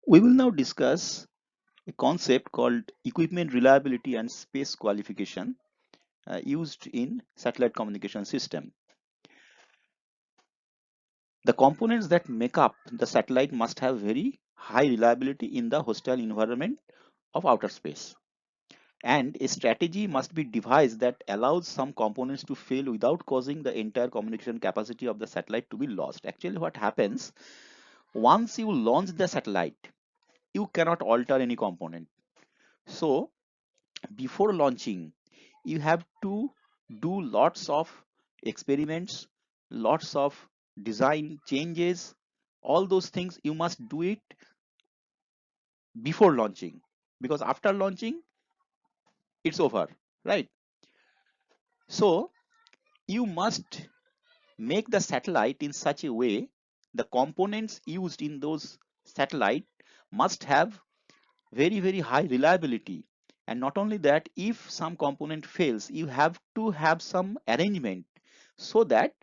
We will now discuss a concept called equipment reliability and space qualification used in satellite communication system. The components that make up the satellite must have very high reliability in the hostile environment of outer space. And a strategy must be devised that allows some components to fail without causing the entire communication capacity of the satellite to be lost. Actually, what happens once you launch the satellite, you cannot alter any component. So, before launching, you have to do lots of experiments, lots of design changes. All those things you must do it before launching, because after launching it's over, right? So you must make the satellite in such a way the components used in those satellite must have very high reliability. And not only that, if some component fails, you have to have some arrangement so that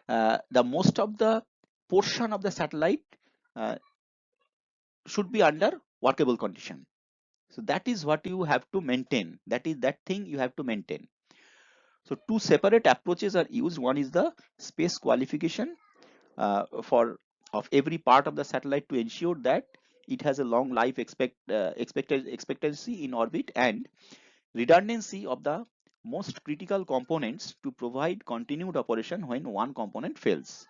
the most of the portion of the satellite uh, should be under workable condition. So that is what you have to maintain, that is that thing you have to maintain. So two separate approaches are used. One is the space qualification for of every part of the satellite to ensure that it has a long life expectancy in orbit, and redundancy of the most critical components to provide continued operation when one component fails.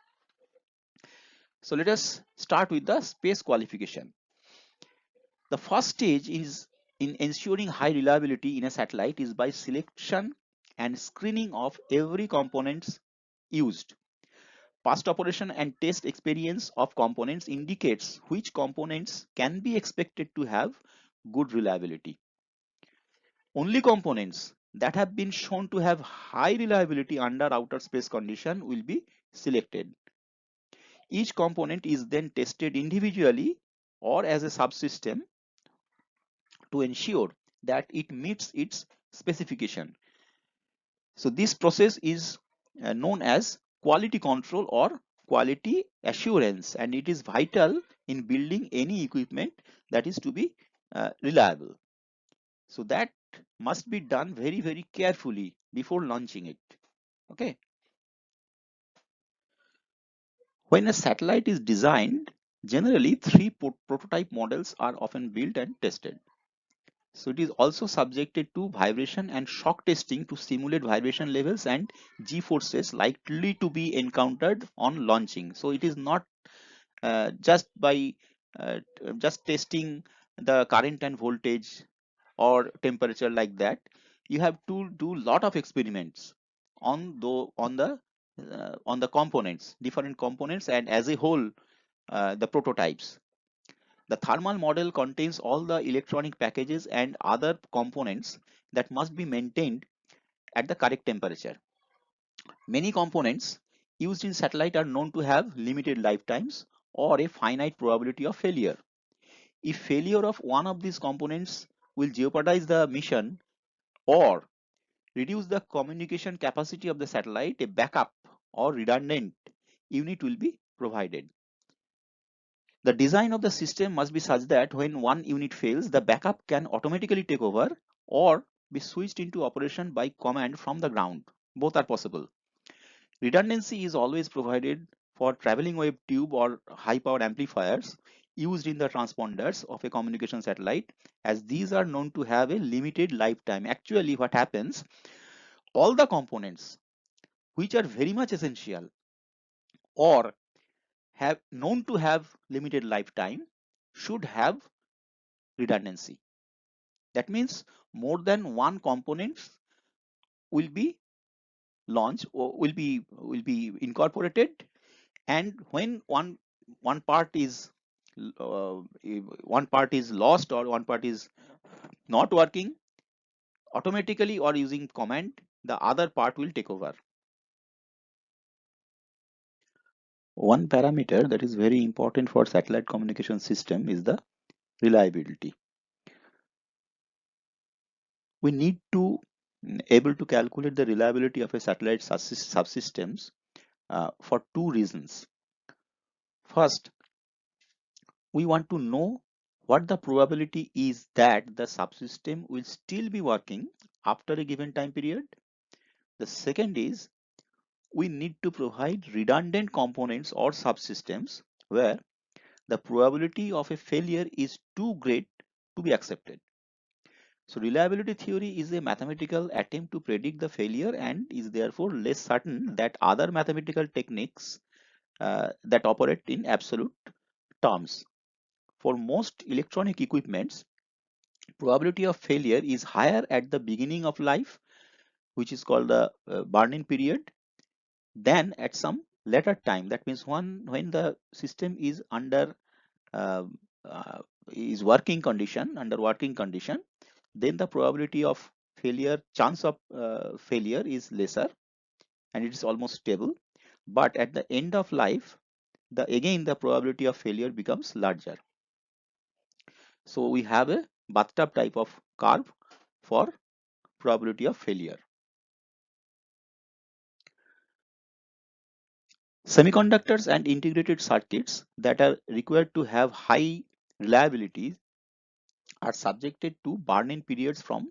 So let us start with the space qualification. The first stage is in ensuring high reliability in a satellite is by selection and screening of every components used. Past operation and test experience of components indicates which components can be expected to have good reliability. Only components that have been shown to have high reliability under outer space condition will be selected. Each component is then tested individually or as a subsystem to ensure that it meets its specification. So this process is known as quality control or quality assurance, and it is vital in building any equipment that is to be reliable. So that must be done very carefully before launching it. Okay. When a satellite is designed, generally three prototype models are often built and tested. So it is also subjected to vibration and shock testing to simulate vibration levels and G forces likely to be encountered on launching. So it is not just by just testing the current and voltage or temperature like that. You have to do lot of experiments on the components, different components, and as a whole the prototypes. The thermal model contains all the electronic packages and other components that must be maintained at the correct temperature. Many components used in satellite are known to have limited lifetimes or a finite probability of failure. If failure of one of these components will jeopardize the mission or reduce the communication capacity of the satellite, a backup or redundant unit will be provided. The design of the system must be such that when one unit fails, the backup can automatically take over or be switched into operation by command from the ground. Both are possible. Redundancy is always provided for traveling wave tube or high power amplifiers used in the transponders of a communication satellite, as these are known to have a limited lifetime. Actually, what happens, all the components which are very much essential or have known to have limited lifetime should have redundancy. That means more than one component will be launched or will be incorporated, and when one part is one part is lost or one part is not working, automatically or using command the other part will take over. One parameter that is very important for satellite communication system is the reliability. We need to able to calculate the reliability of a satellite subsystems for two reasons. First, we want to know what the probability is that the subsystem will still be working after a given time period. The second is we need to provide redundant components or subsystems where the probability of a failure is too great to be accepted. So reliability theory is a mathematical attempt to predict the failure and is therefore less certain than other mathematical techniques that operate in absolute terms. For most electronic equipments, probability of failure is higher at the beginning of life, which is called the burn-in period, than at some later time. That means when the system is uh, uh, under working condition, then the probability of chance of failure is lesser and it is almost stable. But at the end of life, again the probability of failure becomes larger. So we have a bathtub type of curve for probability of failure. Semiconductors and integrated circuits that are required to have high reliability are subjected to burn-in periods from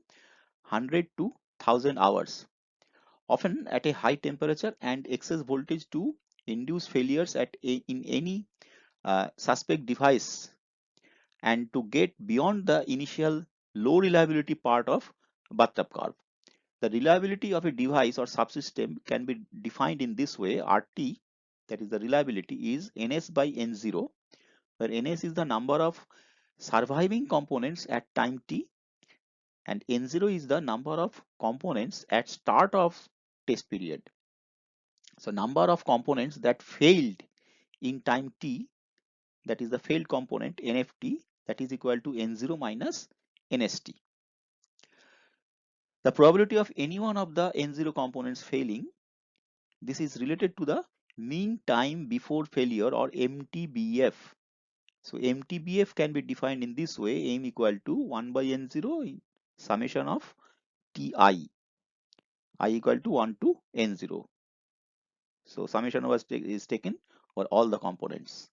100 to 1000 hours, often at a high temperature and excess voltage to induce failures in any suspect device and to get beyond the initial low reliability part of bathtub curve. The reliability of a device or subsystem can be defined in this way. RT, that is the reliability, is Ns by N0, where Ns is the number of surviving components at time t and N0 is the number of components at start of test period. So number of components that failed in time t, that is the failed component nft, that is equal to N0 minus Nst. The probability of any one of the N0 components failing, this is related to the mean time before failure or MTBF. So MTBF can be defined in this way: M equal to 1 by N0 summation of Ti, I equal to 1 to N0. So summation is taken for all the components.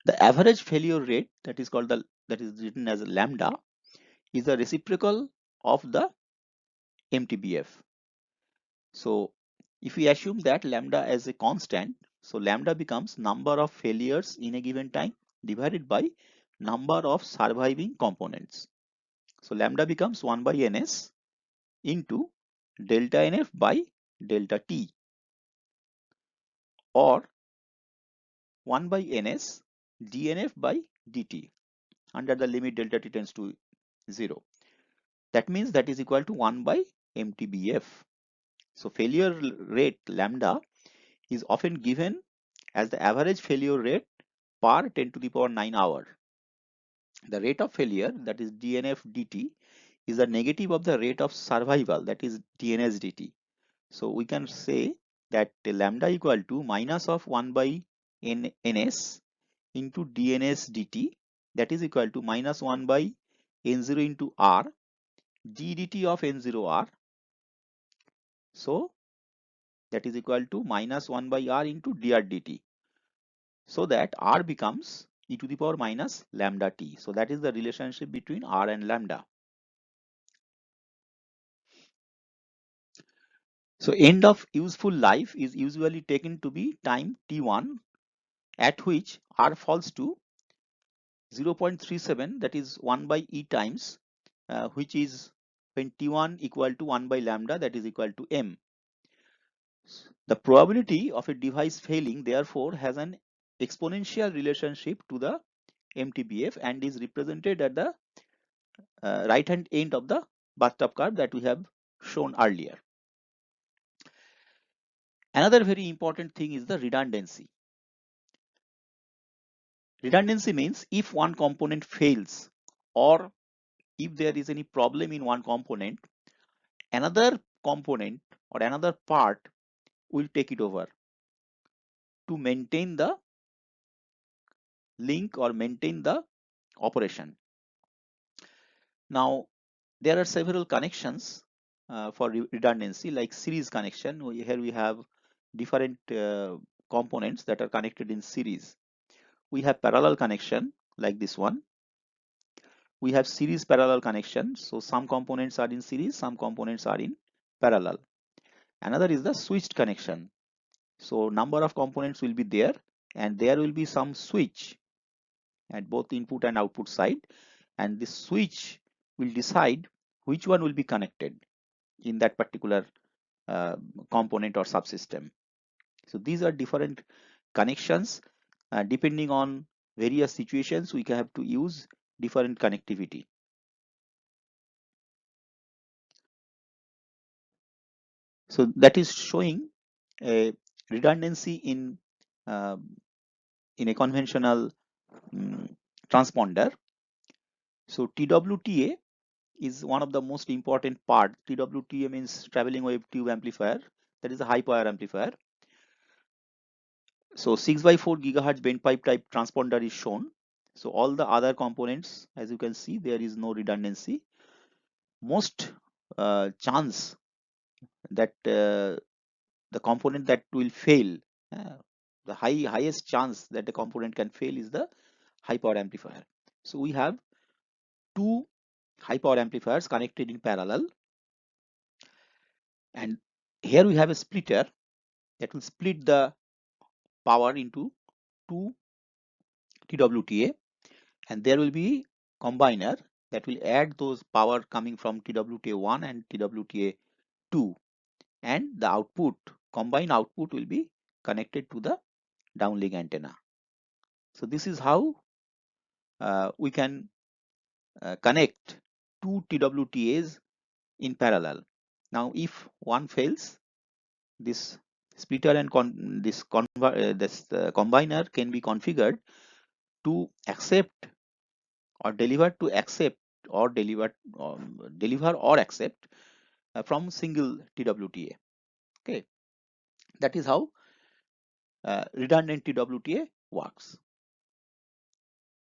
The average failure rate, that is written as lambda, is the reciprocal of the MTBF. So if we assume that lambda as a constant, so lambda becomes number of failures in a given time divided by number of surviving components. So lambda becomes 1 by ns into delta nf by delta t, or 1 by ns dnf by dt under the limit delta t tends to 0. That means that is equal to 1 by mtbf. So failure rate lambda is often given as the average failure rate per 10 to the power 9 hour. The rate of failure, that is dnf dt, is the negative of the rate of survival, that is dns dt. So we can say that lambda equal to minus of 1 by ns into dns dt, that is equal to minus 1 by n0 into r d dt of n0r. So that is equal to minus 1 by r into dr dt, so that r becomes e to the power minus lambda t. So that is the relationship between r and lambda. So end of useful life is usually taken to be time t1, at which r falls to 0.37, that is 1 by e times, which is when t1 equal to 1 by lambda, that is equal to m. The probability of a device failing therefore has an exponential relationship to the MTBF and is represented at the right hand end of the bathtub curve that we have shown earlier. Another very important thing is the redundancy. Redundancy means if one component fails or if there is any problem in one component, another component or another part will take it over to maintain the link or maintain the operation. Now, there are several connections for redundancy, like series connection. Here we have different components that are connected in series. We have parallel connection like this one. We have series parallel connection. So some components are in series, some components are in parallel. Another is the switched connection. So number of components will be there, and there will be some switch at both input and output side, and this switch will decide which one will be connected in that particular uh, component or subsystem. So these are different connections. Depending on various situations, we can have to use different connectivity. So that is showing a redundancy uh, in a conventional transponder. So TWTA is one of the most important part. TWTA means traveling wave tube amplifier. That is a high power amplifier. So 6x4 gigahertz bend pipe type transponder is shown. So all the other components, as you can see, there is no redundancy. Most chance that the component that will fail, uh, the highest chance that the component can fail is the high power amplifier. So we have two high power amplifiers connected in parallel, and here we have a splitter that will split the power into two TWTA, and there will be combiner that will add those power coming from TWTA1 and TWTA2, and the output, combined output, will be connected to the downlink antenna. So this is how we can connect two TWTAs in parallel. Now if one fails, this splitter and this combiner can be configured to accept or deliver to accept or deliver or accept from single TWTA. Okay, that is how redundant TWTA works.